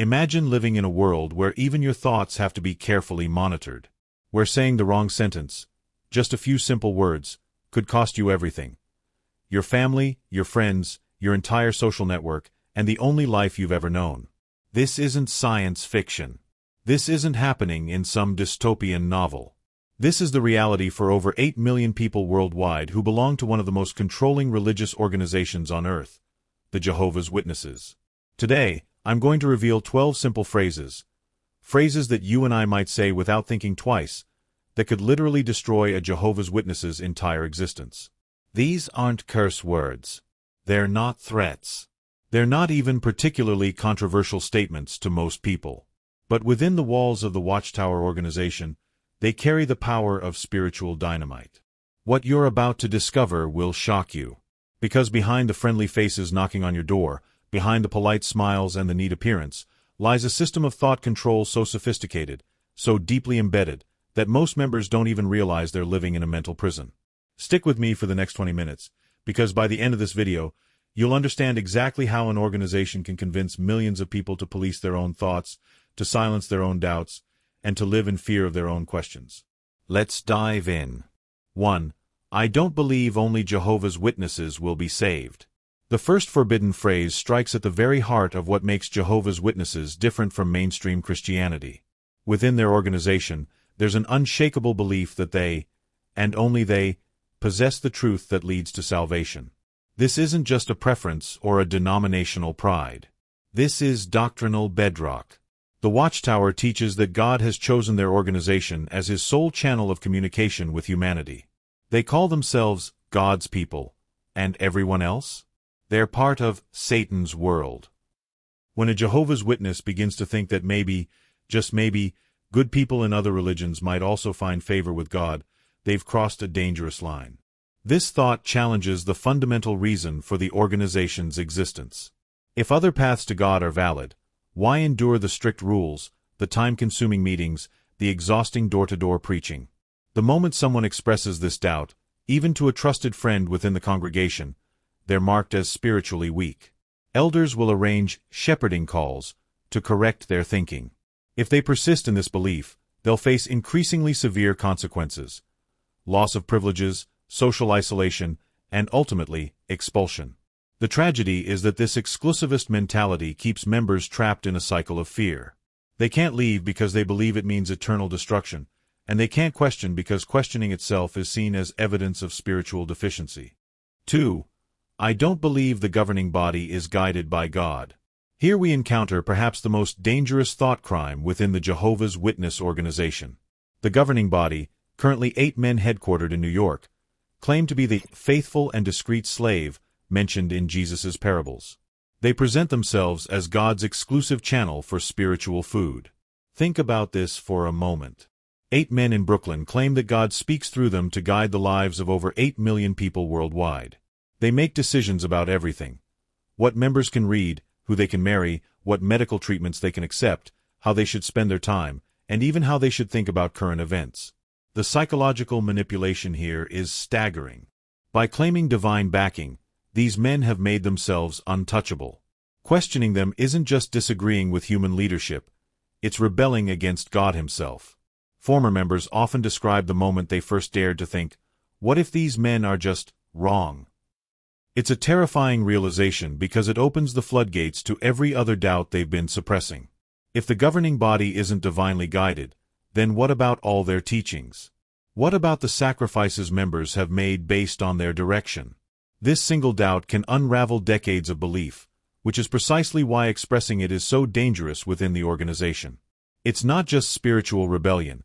Imagine living in a world where even your thoughts have to be carefully monitored, where saying the wrong sentence, just a few simple words, could cost you everything. Your family, your friends, your entire social network, and the only life you've ever known. This isn't science fiction. This isn't happening in some dystopian novel. This is the reality for over 8 million people worldwide who belong to one of the most controlling religious organizations on earth, the Jehovah's Witnesses. Today, I'm going to reveal 12 simple phrases that you and I might say without thinking twice, that could literally destroy a Jehovah's Witness's entire existence. These aren't curse words. They're not threats. They're not even particularly controversial statements to most people. But within the walls of the Watchtower organization, they carry the power of spiritual dynamite. What you're about to discover will shock you. Because behind the friendly faces knocking on your door, behind the polite smiles and the neat appearance, lies a system of thought control so sophisticated, so deeply embedded, that most members don't even realize they're living in a mental prison. Stick with me for the next 20 minutes, because by the end of this video, you'll understand exactly how an organization can convince millions of people to police their own thoughts, to silence their own doubts, and to live in fear of their own questions. Let's dive in. 1. I don't believe only Jehovah's Witnesses will be saved. The first forbidden phrase strikes at the very heart of what makes Jehovah's Witnesses different from mainstream Christianity. Within their organization, there's an unshakable belief that they, and only they, possess the truth that leads to salvation. This isn't just a preference or a denominational pride. This is doctrinal bedrock. The Watchtower teaches that God has chosen their organization as his sole channel of communication with humanity. They call themselves God's people, and everyone else? They're part of Satan's world. When a Jehovah's Witness begins to think that maybe, just maybe, good people in other religions might also find favor with God, they've crossed a dangerous line. This thought challenges the fundamental reason for the organization's existence. If other paths to God are valid, why endure the strict rules, the time-consuming meetings, the exhausting door-to-door preaching? The moment someone expresses this doubt, even to a trusted friend within the congregation, they're marked as spiritually weak. Elders will arrange shepherding calls to correct their thinking. If they persist in this belief, they'll face increasingly severe consequences: loss of privileges, social isolation, and ultimately, expulsion. The tragedy is that this exclusivist mentality keeps members trapped in a cycle of fear. They can't leave because they believe it means eternal destruction, and they can't question because questioning itself is seen as evidence of spiritual deficiency. 2. I don't believe the governing body is guided by God. Here we encounter perhaps the most dangerous thought crime within the Jehovah's Witness organization. The governing body, currently 8 men headquartered in New York, claim to be the faithful and discreet slave mentioned in Jesus' parables. They present themselves as God's exclusive channel for spiritual food. Think about this for a moment. 8 men in Brooklyn claim that God speaks through them to guide the lives of over 8 million people worldwide. They make decisions about everything: what members can read, who they can marry, what medical treatments they can accept, how they should spend their time, and even how they should think about current events. The psychological manipulation here is staggering. By claiming divine backing, these men have made themselves untouchable. Questioning them isn't just disagreeing with human leadership, it's rebelling against God himself. Former members often describe the moment they first dared to think, what if these men are just wrong? It's a terrifying realization because it opens the floodgates to every other doubt they've been suppressing. If the governing body isn't divinely guided, then what about all their teachings? What about the sacrifices members have made based on their direction? This single doubt can unravel decades of belief, which is precisely why expressing it is so dangerous within the organization. It's not just spiritual rebellion.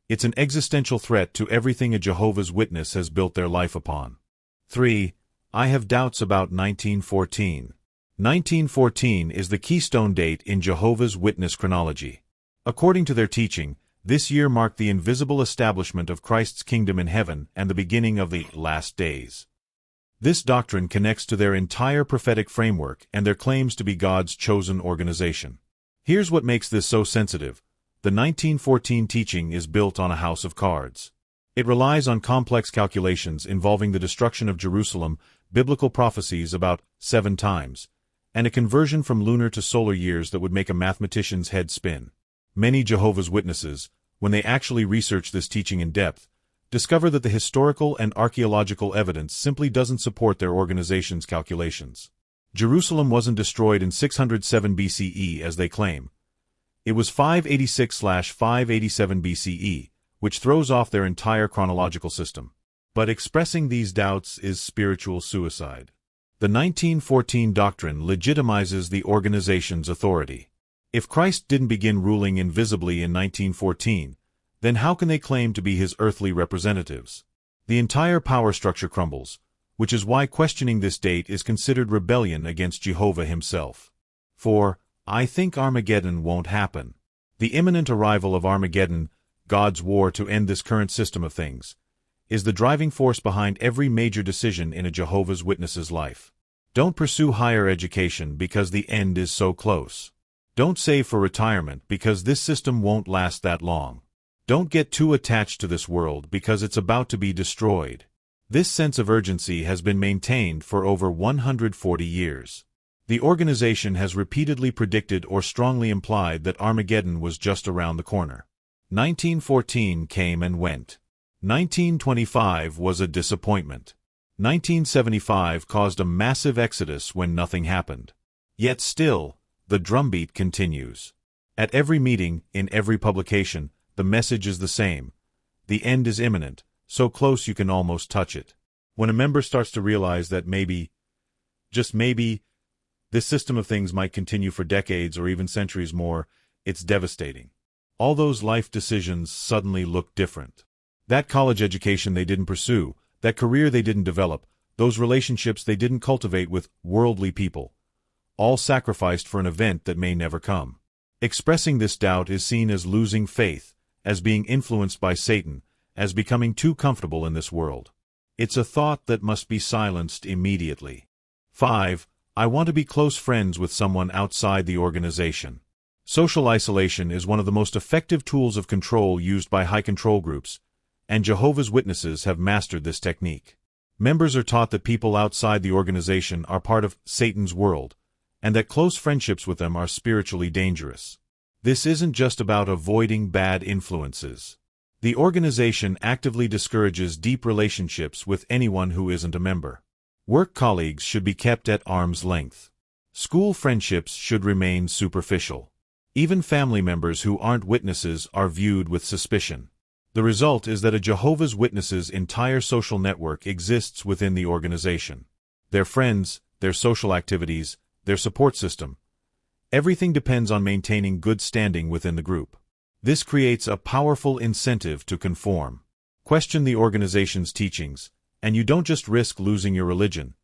It's an existential threat to everything a Jehovah's Witness has built their life upon. 3. I have doubts about 1914. 1914 is the keystone date in Jehovah's Witness chronology. According to their teaching, this year marked the invisible establishment of Christ's kingdom in heaven and the beginning of the last days. This doctrine connects to their entire prophetic framework and their claims to be God's chosen organization. Here's what makes this so sensitive. The 1914 teaching is built on a house of cards. It relies on complex calculations involving the destruction of Jerusalem, biblical prophecies about 7 times, and a conversion from lunar to solar years that would make a mathematician's head spin. Many Jehovah's Witnesses, when they actually research this teaching in depth, discover that the historical and archaeological evidence simply doesn't support their organization's calculations. Jerusalem wasn't destroyed in 607 BCE as they claim. It was 586/587 BCE, which throws off their entire chronological system. But expressing these doubts is spiritual suicide. The 1914 doctrine legitimizes the organization's authority. If Christ didn't begin ruling invisibly in 1914, then how can they claim to be his earthly representatives? The entire power structure crumbles, which is why questioning this date is considered rebellion against Jehovah himself. For, I think Armageddon won't happen. The imminent arrival of Armageddon, God's war to end this current system of things, is the driving force behind every major decision in a Jehovah's Witness's life. Don't pursue higher education because the end is so close. Don't save for retirement because this system won't last that long. Don't get too attached to this world because it's about to be destroyed. This sense of urgency has been maintained for over 140 years. The organization has repeatedly predicted or strongly implied that Armageddon was just around the corner. 1914 came and went. 1925 was a disappointment. 1975 caused a massive exodus when nothing happened. Yet still, the drumbeat continues. At every meeting, in every publication, the message is the same. The end is imminent, so close you can almost touch it. When a member starts to realize that maybe, just maybe, this system of things might continue for decades or even centuries more, it's devastating. All those life decisions suddenly look different. That college education they didn't pursue, that career they didn't develop, those relationships they didn't cultivate with worldly people, all sacrificed for an event that may never come. Expressing this doubt is seen as losing faith, as being influenced by Satan, as becoming too comfortable in this world. It's a thought that must be silenced immediately. 5. I want to be close friends with someone outside the organization. Social isolation is one of the most effective tools of control used by high control groups, and Jehovah's Witnesses have mastered this technique. Members are taught that people outside the organization are part of Satan's world, and that close friendships with them are spiritually dangerous. This isn't just about avoiding bad influences. The organization actively discourages deep relationships with anyone who isn't a member. Work colleagues should be kept at arm's length. School friendships should remain superficial. Even family members who aren't witnesses are viewed with suspicion. The result is that a Jehovah's Witnesses' entire social network exists within the organization. Their friends, their social activities, their support system. Everything depends on maintaining good standing within the group. This creates a powerful incentive to conform. Question the organization's teachings, and you don't just risk losing your religion.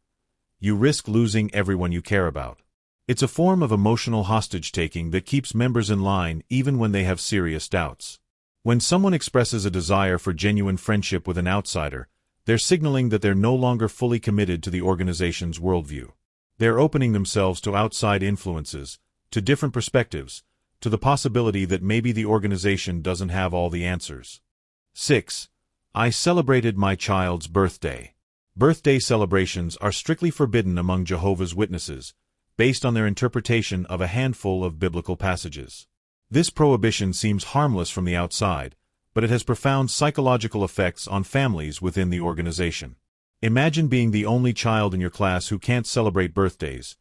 You risk losing everyone you care about. It's a form of emotional hostage-taking that keeps members in line even when they have serious doubts. When someone expresses a desire for genuine friendship with an outsider, they're signaling that they're no longer fully committed to the organization's worldview. They're opening themselves to outside influences, to different perspectives, to the possibility that maybe the organization doesn't have all the answers. 6. I celebrated my child's birthday. Birthday celebrations are strictly forbidden among Jehovah's Witnesses, based on their interpretation of a handful of biblical passages. This prohibition seems harmless from the outside, but it has profound psychological effects on families within the organization. Imagine being the only child in your class who can't celebrate birthdays.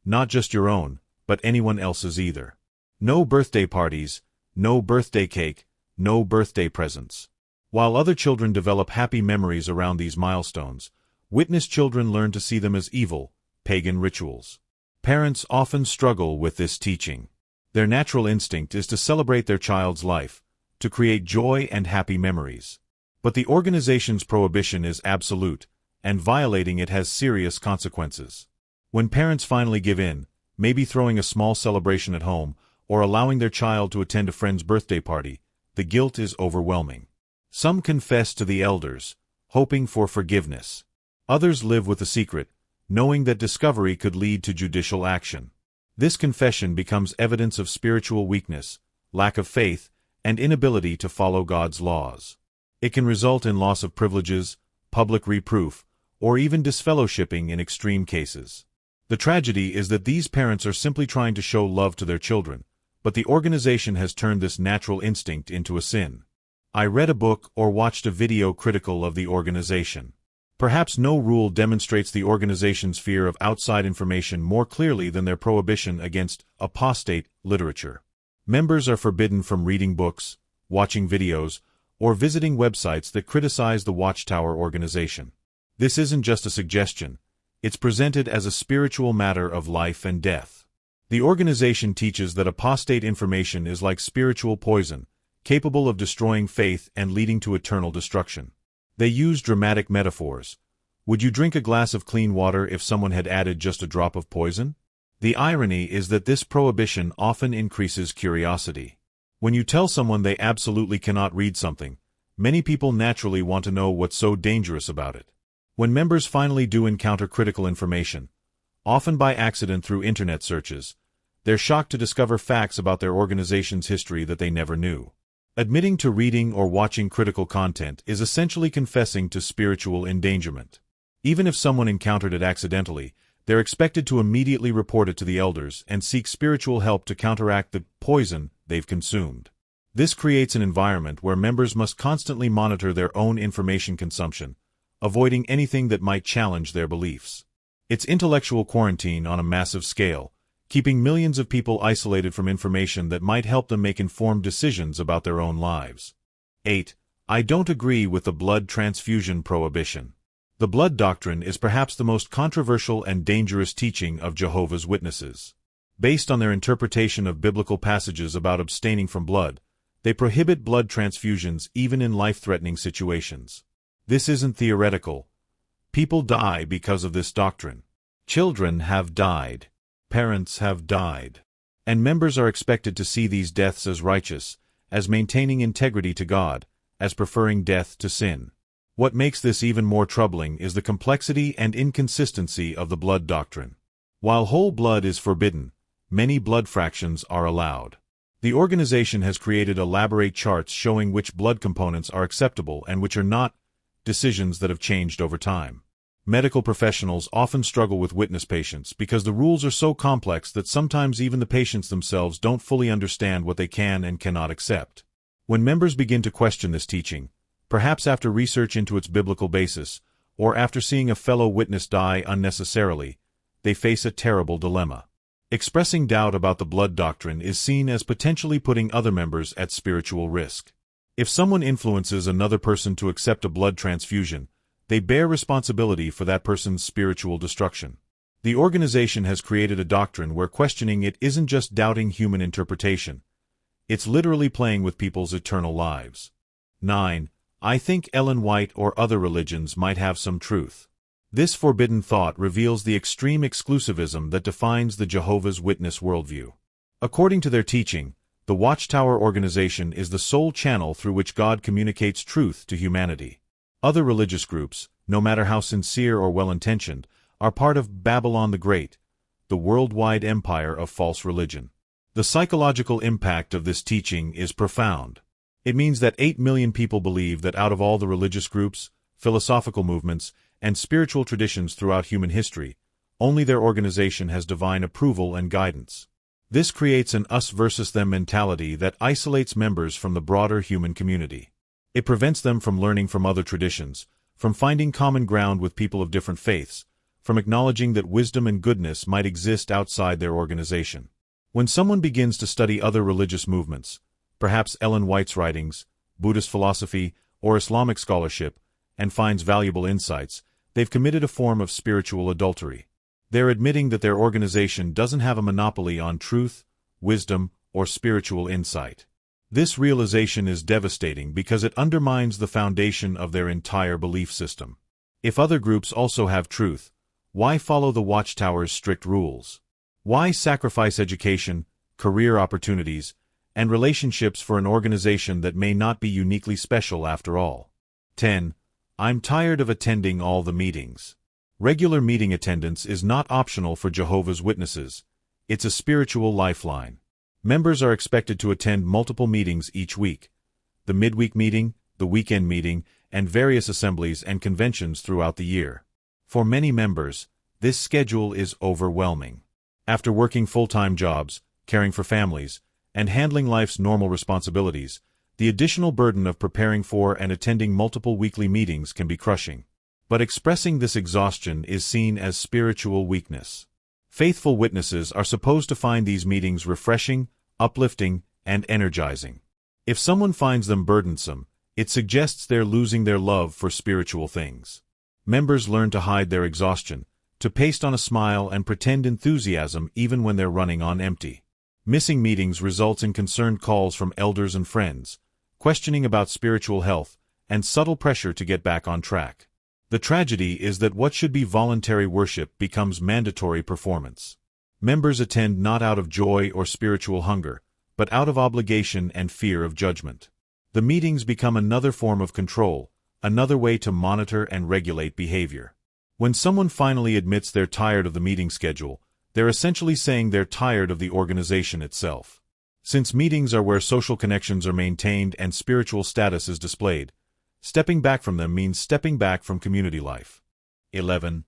Not just your own, but anyone else's either. No birthday parties, no birthday cake, no birthday presents. While other children develop happy memories around these milestones, witness children learn to see them as evil, pagan rituals. Parents often struggle with this teaching. Their natural instinct is to celebrate their child's life, to create joy and happy memories. But the organization's prohibition is absolute, and violating it has serious consequences. When parents finally give in, maybe throwing a small celebration at home, or allowing their child to attend a friend's birthday party, the guilt is overwhelming. Some confess to the elders, hoping for forgiveness. Others live with the secret, knowing that discovery could lead to judicial action. This confession becomes evidence of spiritual weakness, lack of faith, and inability to follow God's laws. It can result in loss of privileges, public reproof, or even disfellowshipping in extreme cases. The tragedy is that these parents are simply trying to show love to their children, but the organization has turned this natural instinct into a sin. I read a book or watched a video critical of the organization. Perhaps no rule demonstrates the organization's fear of outside information more clearly than their prohibition against apostate literature. Members are forbidden from reading books, watching videos, or visiting websites that criticize the Watchtower organization. This isn't just a suggestion. It's presented as a spiritual matter of life and death. The organization teaches that apostate information is like spiritual poison, capable of destroying faith and leading to eternal destruction. They use dramatic metaphors. Would you drink a glass of clean water if someone had added just a drop of poison? The irony is that this prohibition often increases curiosity. When you tell someone they absolutely cannot read something, many people naturally want to know what's so dangerous about it. When members finally do encounter critical information, often by accident through internet searches, they're shocked to discover facts about their organization's history that they never knew. Admitting to reading or watching critical content is essentially confessing to spiritual endangerment. Even if someone encountered it accidentally, they're expected to immediately report it to the elders and seek spiritual help to counteract the poison they've consumed. This creates an environment where members must constantly monitor their own information consumption, avoiding anything that might challenge their beliefs. It's intellectual quarantine on a massive scale, keeping millions of people isolated from information that might help them make informed decisions about their own lives. 8. I don't agree with the blood transfusion prohibition. The blood doctrine is perhaps the most controversial and dangerous teaching of Jehovah's Witnesses. Based on their interpretation of biblical passages about abstaining from blood, they prohibit blood transfusions even in life-threatening situations. This isn't theoretical. People die because of this doctrine. Children have died. Parents have died. And members are expected to see these deaths as righteous, as maintaining integrity to God, as preferring death to sin. What makes this even more troubling is the complexity and inconsistency of the blood doctrine. While whole blood is forbidden, many blood fractions are allowed. The organization has created elaborate charts showing which blood components are acceptable and which are not, decisions that have changed over time. Medical professionals often struggle with witness patients because the rules are so complex that sometimes even the patients themselves don't fully understand what they can and cannot accept. When members begin to question this teaching, perhaps after research into its biblical basis, or after seeing a fellow witness die unnecessarily, they face a terrible dilemma. Expressing doubt about the blood doctrine is seen as potentially putting other members at spiritual risk. If someone influences another person to accept a blood transfusion, they bear responsibility for that person's spiritual destruction. The organization has created a doctrine where questioning it isn't just doubting human interpretation. It's literally playing with people's eternal lives. 9. I think Ellen White or other religions might have some truth. This forbidden thought reveals the extreme exclusivism that defines the Jehovah's Witness worldview. According to their teaching, the Watchtower organization is the sole channel through which God communicates truth to humanity. Other religious groups, no matter how sincere or well-intentioned, are part of Babylon the Great, the worldwide empire of false religion. The psychological impact of this teaching is profound. It means that 8 million people believe that out of all the religious groups, philosophical movements, and spiritual traditions throughout human history, only their organization has divine approval and guidance. This creates an us versus them mentality that isolates members from the broader human community. It prevents them from learning from other traditions, from finding common ground with people of different faiths, from acknowledging that wisdom and goodness might exist outside their organization. When someone begins to study other religious movements, perhaps Ellen White's writings, Buddhist philosophy, or Islamic scholarship, and finds valuable insights, they've committed a form of spiritual adultery. They're admitting that their organization doesn't have a monopoly on truth, wisdom, or spiritual insight. This realization is devastating because it undermines the foundation of their entire belief system. If other groups also have truth, why follow the Watchtower's strict rules? Why sacrifice education, career opportunities, and relationships for an organization that may not be uniquely special after all? 10. I'm tired of attending all the meetings. Regular meeting attendance is not optional for Jehovah's Witnesses. It's a spiritual lifeline. Members are expected to attend multiple meetings each week: the midweek meeting, the weekend meeting, and various assemblies and conventions throughout the year. For many members, This schedule is overwhelming. After working full-time jobs, caring for families, and handling life's normal responsibilities, the additional burden of preparing for and attending multiple weekly meetings can be crushing. But expressing this exhaustion is seen as spiritual weakness. Faithful witnesses are supposed to find these meetings refreshing, uplifting, and energizing. If someone finds them burdensome, it suggests they're losing their love for spiritual things. Members learn to hide their exhaustion, to paste on a smile and pretend enthusiasm even when they're running on empty. Missing meetings results in concerned calls from elders and friends, questioning about spiritual health, and subtle pressure to get back on track. The tragedy is that what should be voluntary worship becomes mandatory performance. Members attend not out of joy or spiritual hunger, but out of obligation and fear of judgment. The meetings become another form of control, another way to monitor and regulate behavior. When someone finally admits they're tired of the meeting schedule, they're essentially saying they're tired of the organization itself. Since meetings are where social connections are maintained and spiritual status is displayed, stepping back from them means stepping back from community life. 11.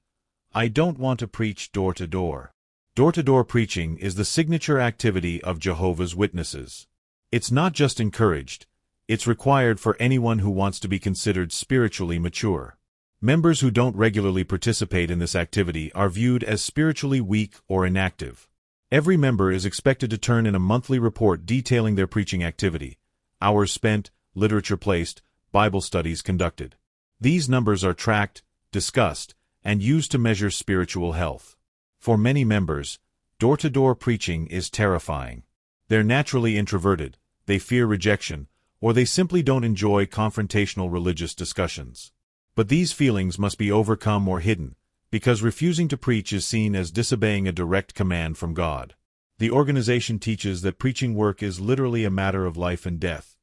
I don't want to preach door-to-door. Door-to-door preaching is the signature activity of Jehovah's Witnesses. It's not just encouraged, it's required for anyone who wants to be considered spiritually mature. Members who don't regularly participate in this activity are viewed as spiritually weak or inactive. Every member is expected to turn in a monthly report detailing their preaching activity, hours spent, literature placed, Bible studies conducted. These numbers are tracked, discussed, and used to measure spiritual health. For many members, door-to-door preaching is terrifying. They're naturally introverted, they fear rejection, or they simply don't enjoy confrontational religious discussions. But these feelings must be overcome or hidden, because refusing to preach is seen as disobeying a direct command from God. The organization teaches that preaching work is literally a matter of life and death,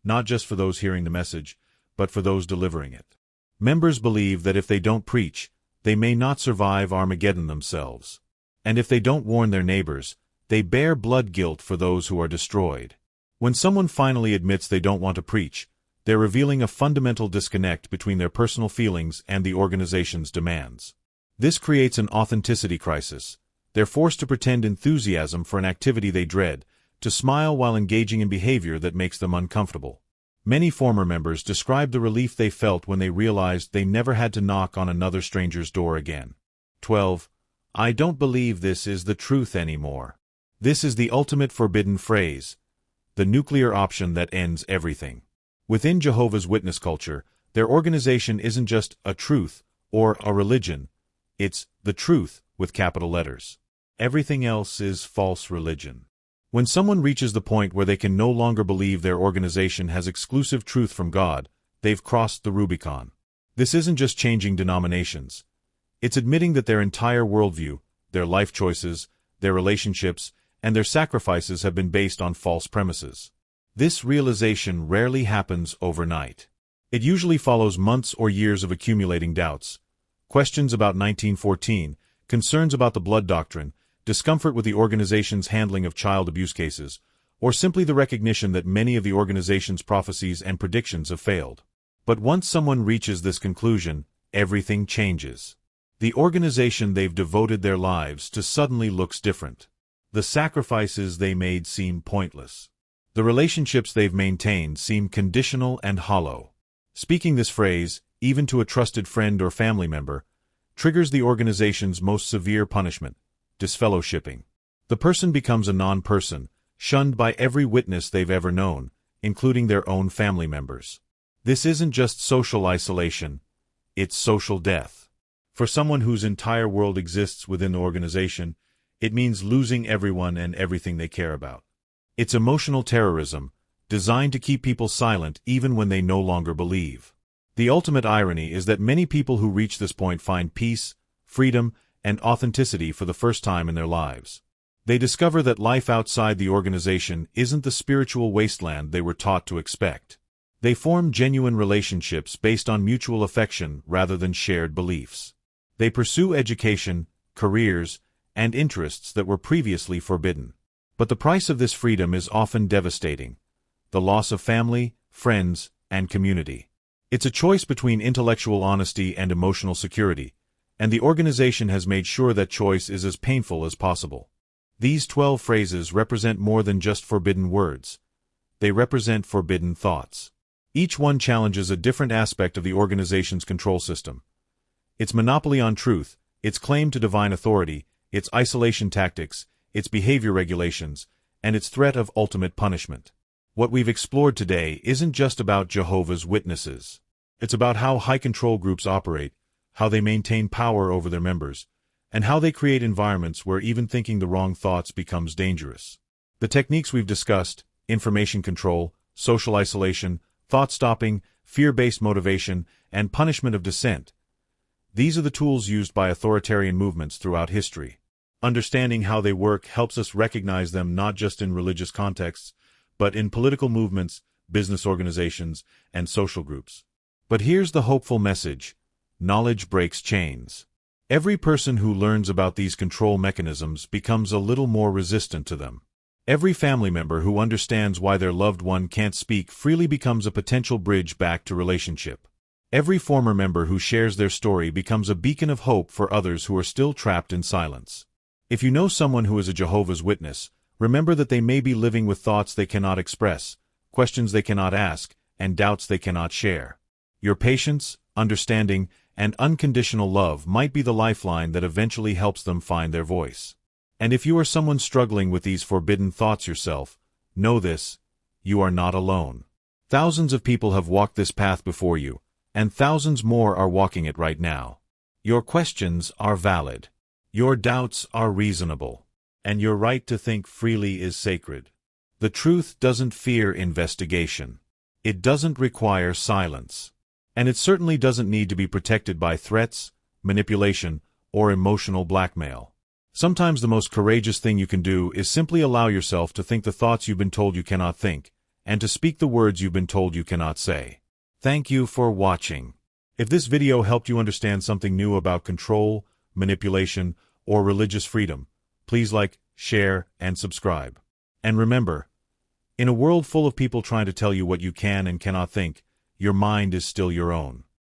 not just for those hearing the message, but for those delivering it. Members believe that if they don't preach, they may not survive Armageddon themselves. And if they don't warn their neighbors, they bear blood guilt for those who are destroyed. When someone finally admits they don't want to preach, they're revealing a fundamental disconnect between their personal feelings and the organization's demands. This creates an authenticity crisis. They're forced to pretend enthusiasm for an activity they dread, to smile while engaging in behavior that makes them uncomfortable. Many former members describe the relief they felt when they realized they never had to knock on another stranger's door again. 12. I don't believe this is the truth anymore. This is the ultimate forbidden phrase, the nuclear option that ends everything. Within Jehovah's Witness culture, their organization isn't just a truth or a religion, it's the truth with capital letters. Everything else is false religion. When someone reaches the point where they can no longer believe their organization has exclusive truth from God, they've crossed the Rubicon. This isn't just changing denominations. It's admitting that their entire worldview, their life choices, their relationships, and their sacrifices have been based on false premises. This realization rarely happens overnight. It usually follows months or years of accumulating doubts, questions about 1914, concerns about the blood doctrine, discomfort with the organization's handling of child abuse cases, or simply the recognition that many of the organization's prophecies and predictions have failed. But once someone reaches this conclusion, everything changes. The organization they've devoted their lives to suddenly looks different. The sacrifices they made seem pointless. The relationships they've maintained seem conditional and hollow. Speaking this phrase, even to a trusted friend or family member, triggers the organization's most severe punishment, disfellowshipping. The person becomes a non-person, shunned by every witness they've ever known, including their own family members. This isn't just social isolation, it's social death. For someone whose entire world exists within the organization, it means losing everyone and everything they care about. It's emotional terrorism, designed to keep people silent even when they no longer believe. The ultimate irony is that many people who reach this point find peace, freedom, and authenticity for the first time in their lives. They discover that life outside the organization isn't the spiritual wasteland they were taught to expect. They form genuine relationships based on mutual affection rather than shared beliefs. They pursue education, careers, and interests that were previously forbidden. But the price of this freedom is often devastating: the loss of family, friends, and community. It's a choice between intellectual honesty and emotional security, And the organization has made sure that choice is as painful as possible. These 12 phrases represent more than just forbidden words. They represent forbidden thoughts. Each one challenges a different aspect of the organization's control system. Its monopoly on truth, its claim to divine authority, its isolation tactics, its behavior regulations, and its threat of ultimate punishment. What we've explored today isn't just about Jehovah's Witnesses. It's about how high control groups operate, how they maintain power over their members, and how they create environments where even thinking the wrong thoughts becomes dangerous. The techniques we've discussed, information control, social isolation, thought stopping, fear-based motivation, and punishment of dissent. These are the tools used by authoritarian movements throughout history. Understanding how they work helps us recognize them not just in religious contexts, but in political movements, business organizations, and social groups. But here's the hopeful message: knowledge breaks chains. Every person who learns about these control mechanisms becomes a little more resistant to them. Every family member who understands why their loved one can't speak freely becomes a potential bridge back to relationship. Every former member who shares their story becomes a beacon of hope for others who are still trapped in silence. If you know someone who is a Jehovah's Witness, remember that they may be living with thoughts they cannot express, questions they cannot ask, and doubts they cannot share. Your patience, understanding, and unconditional love might be the lifeline that eventually helps them find their voice. And if you are someone struggling with these forbidden thoughts yourself, know this: you are not alone. Thousands of people have walked this path before you, and thousands more are walking it right now. Your questions are valid. Your doubts are reasonable. And your right to think freely is sacred. The truth doesn't fear investigation. It doesn't require silence. And it certainly doesn't need to be protected by threats, manipulation, or emotional blackmail. Sometimes the most courageous thing you can do is simply allow yourself to think the thoughts you've been told you cannot think, and to speak the words you've been told you cannot say. Thank you for watching. If this video helped you understand something new about control, manipulation, or religious freedom, please like, share, and subscribe. And remember, in a world full of people trying to tell you what you can and cannot think, your mind is still your own.